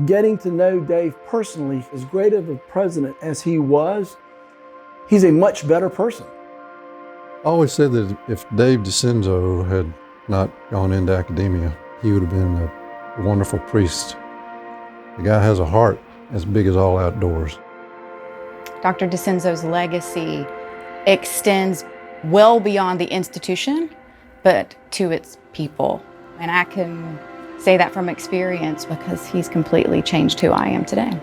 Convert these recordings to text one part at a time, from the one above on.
Getting to know Dave personally, as great of a president as he was, he's a much better person. I always said that if Dave DeCenzo had not gone into academia, he would have been a wonderful priest. The guy has a heart as big as all outdoors. Dr. DeCenzo's legacy extends well beyond the institution, but to its people. And I can say that from experience because he's completely changed who I am today.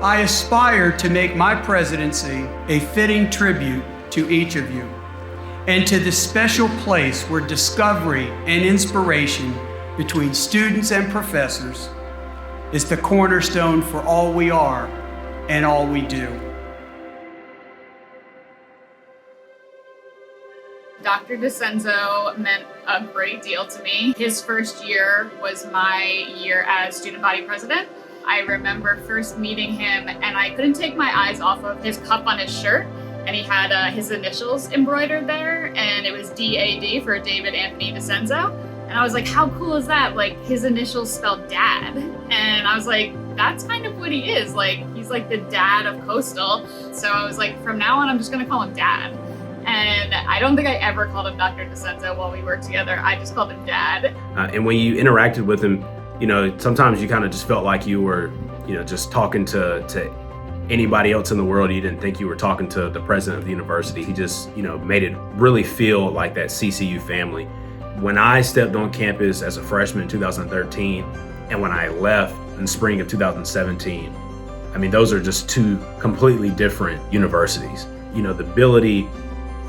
I aspire to make my presidency a fitting tribute to each of you and to the special place where discovery and inspiration between students and professors is the cornerstone for all we are and all we do. Dr. DeCenzo meant a great deal to me. His first year was my year as student body president. I remember first meeting him and I couldn't take my eyes off of his cuff on his shirt, and he had his initials embroidered there, and it was DAD for David Anthony DeCenzo. And I was like, how cool is that? Like, his initials spelled dad. And I was like, that's kind of what he is. Like, he's like the dad of Coastal. So I was like, from now on, I'm just gonna call him Dad. And I don't think I ever called him Dr. DeCenzo while we worked together. I just called him Dad. And when you interacted with him, you know, sometimes you kind of just felt like you were, you know, just talking to anybody else in the world. You didn't think you were talking to the president of the university. He just, you know, made it really feel like that CCU family. When I stepped on campus as a freshman in 2013, and when I left in spring of 2017, I mean, those are just two completely different universities. You know, the ability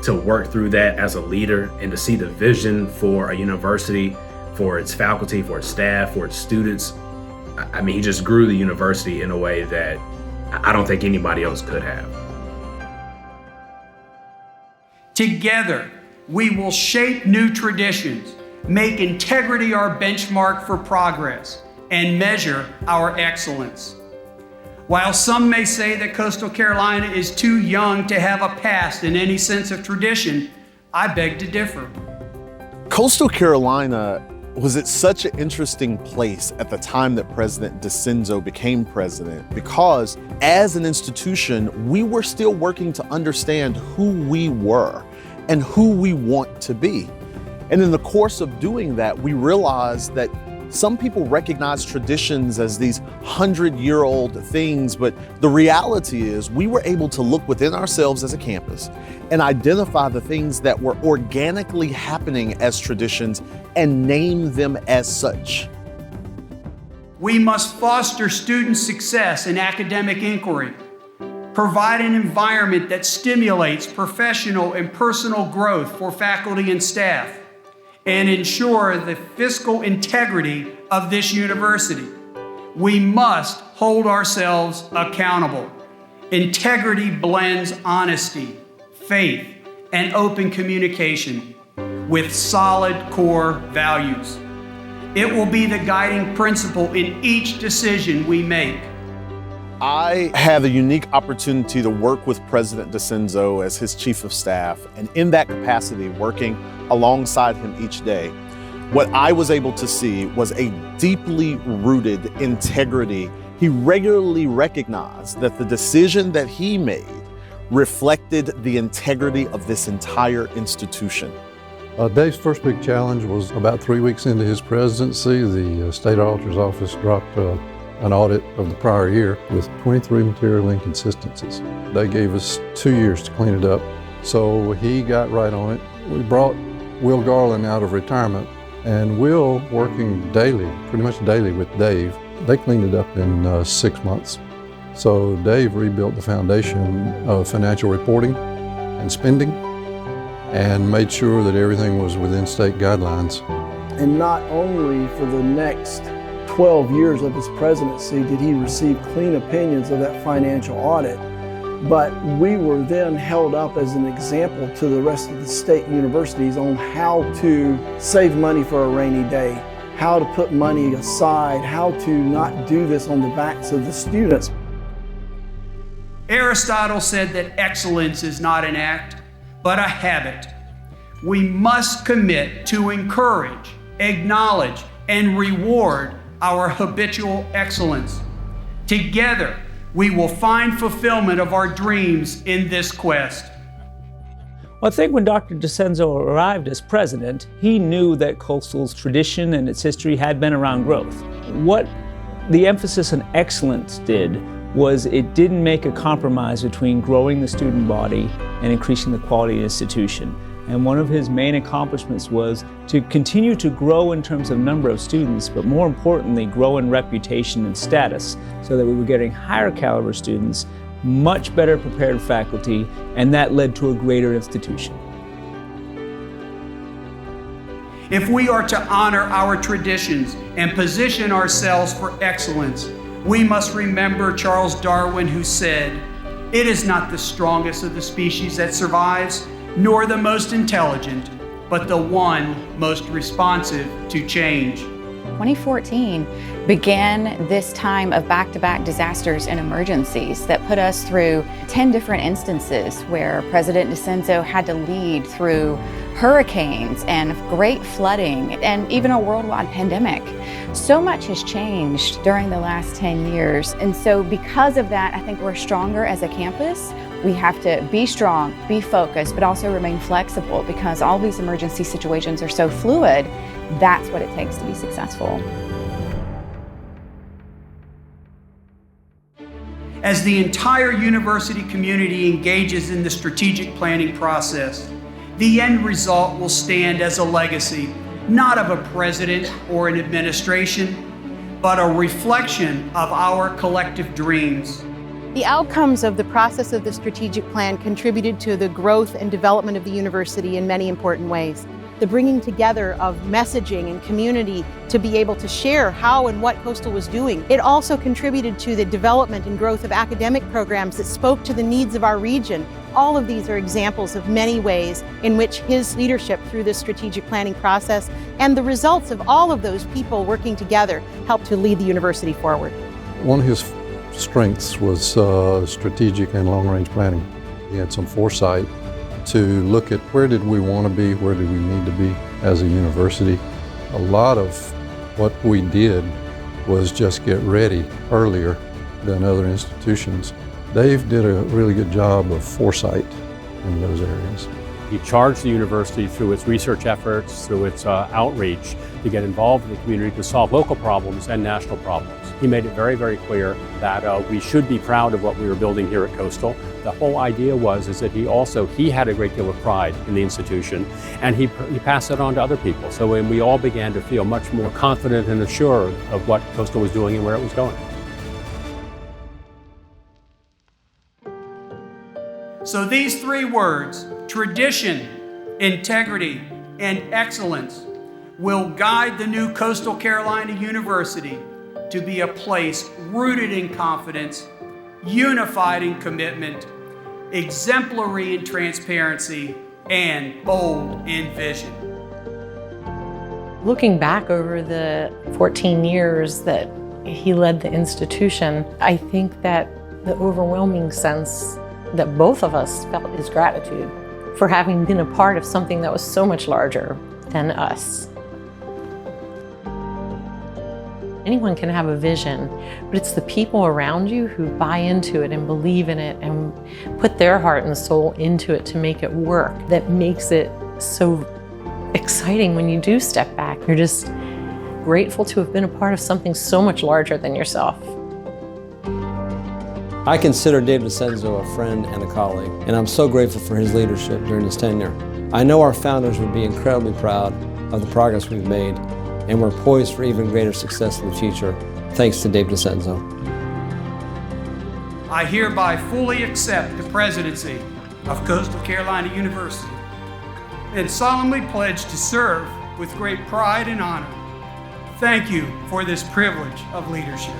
to work through that as a leader and to see the vision for a university, for its faculty, for its staff, for its students. I mean, he just grew the university in a way that I don't think anybody else could have. Together, we will shape new traditions, make integrity our benchmark for progress, and measure our excellence. While some may say that Coastal Carolina is too young to have a past in any sense of tradition, I beg to differ. Coastal Carolina was at such an interesting place at the time that President DeCenzo became president, because as an institution, we were still working to understand who we were and who we want to be. And in the course of doing that, we realized that some people recognize traditions as these 100-year-old things, but the reality is we were able to look within ourselves as a campus and identify the things that were organically happening as traditions and name them as such. We must foster student success and academic inquiry, provide an environment that stimulates professional and personal growth for faculty and staff, and ensure the fiscal integrity of this university. We must hold ourselves accountable. Integrity blends honesty, faith, and open communication with solid core values. It will be the guiding principle in each decision we make. I had a unique opportunity to work with President DeCenzo as his chief of staff, and in that capacity, working alongside him each day, what I was able to see was a deeply rooted integrity. He regularly recognized that the decision that he made reflected the integrity of this entire institution. Dave's first big challenge was about 3 weeks into his presidency. The state auditor's office dropped an audit of the prior year with 23 material inconsistencies. They gave us 2 years to clean it up, so he got right on it. We brought Will Garland out of retirement, and Will, working daily, pretty much daily with Dave, they cleaned it up in 6 months. So Dave rebuilt the foundation of financial reporting and spending and made sure that everything was within state guidelines. And not only for the next 12 years of his presidency did he receive clean opinions of that financial audit, but we were then held up as an example to the rest of the state universities on how to save money for a rainy day, how to put money aside, how to not do this on the backs of the students. Aristotle said that excellence is not an act, but a habit. We must commit to encourage, acknowledge, and reward our habitual excellence. Together, we will find fulfillment of our dreams in this quest. Well, I think when Dr. DeCenzo arrived as president, he knew that Coastal's tradition and its history had been around growth. What the emphasis on excellence did was it didn't make a compromise between growing the student body and increasing the quality of the institution. And one of his main accomplishments was to continue to grow in terms of number of students, but more importantly, grow in reputation and status, so that we were getting higher caliber students, much better prepared faculty, and that led to a greater institution. If we are to honor our traditions and position ourselves for excellence, we must remember Charles Darwin, who said, "It is not the strongest of the species that survives, nor the most intelligent, but the one most responsive to change." 2014 began this time of back-to-back disasters and emergencies that put us through 10 different instances where President DeCenzo had to lead through hurricanes and great flooding and even a worldwide pandemic. So much has changed during the last 10 years. And so because of that, I think we're stronger as a campus. We have to be strong, be focused, but also remain flexible, because all these emergency situations are so fluid. That's what it takes to be successful. As the entire university community engages in the strategic planning process, the end result will stand as a legacy, not of a president or an administration, but a reflection of our collective dreams. The outcomes of the process of the strategic plan contributed to the growth and development of the university in many important ways. The bringing together of messaging and community to be able to share how and what Coastal was doing. It also contributed to the development and growth of academic programs that spoke to the needs of our region. All of these are examples of many ways in which his leadership through this strategic planning process and the results of all of those people working together helped to lead the university forward. One of his strengths was strategic and long-range planning. He had some foresight to look at where did we want to be, where did we need to be as a university. A lot of what we did was just get ready earlier than other institutions. Dave did a really good job of foresight in those areas. He charged the university through its research efforts, through its outreach, to get involved in the community to solve local problems and national problems. He made it very, very clear that we should be proud of what we were building here at Coastal. The whole idea was that he had a great deal of pride in the institution, and he passed it on to other people. So when we all began to feel much more confident and assured of what Coastal was doing and where it was going. So these three words, tradition, integrity, and excellence, will guide the new Coastal Carolina University to be a place rooted in confidence, unified in commitment, exemplary in transparency, and bold in vision. Looking back over the 14 years that he led the institution, I think that the overwhelming sense that both of us felt is gratitude for having been a part of something that was so much larger than us. Anyone can have a vision, but it's the people around you who buy into it and believe in it and put their heart and soul into it to make it work that makes it so exciting when you do step back. You're just grateful to have been a part of something so much larger than yourself. I consider Dave DeCenzo a friend and a colleague, and I'm so grateful for his leadership during his tenure. I know our founders would be incredibly proud of the progress we've made, and we're poised for even greater success in the future, thanks to Dave DeCenzo. I hereby fully accept the presidency of Coastal Carolina University and solemnly pledge to serve with great pride and honor. Thank you for this privilege of leadership.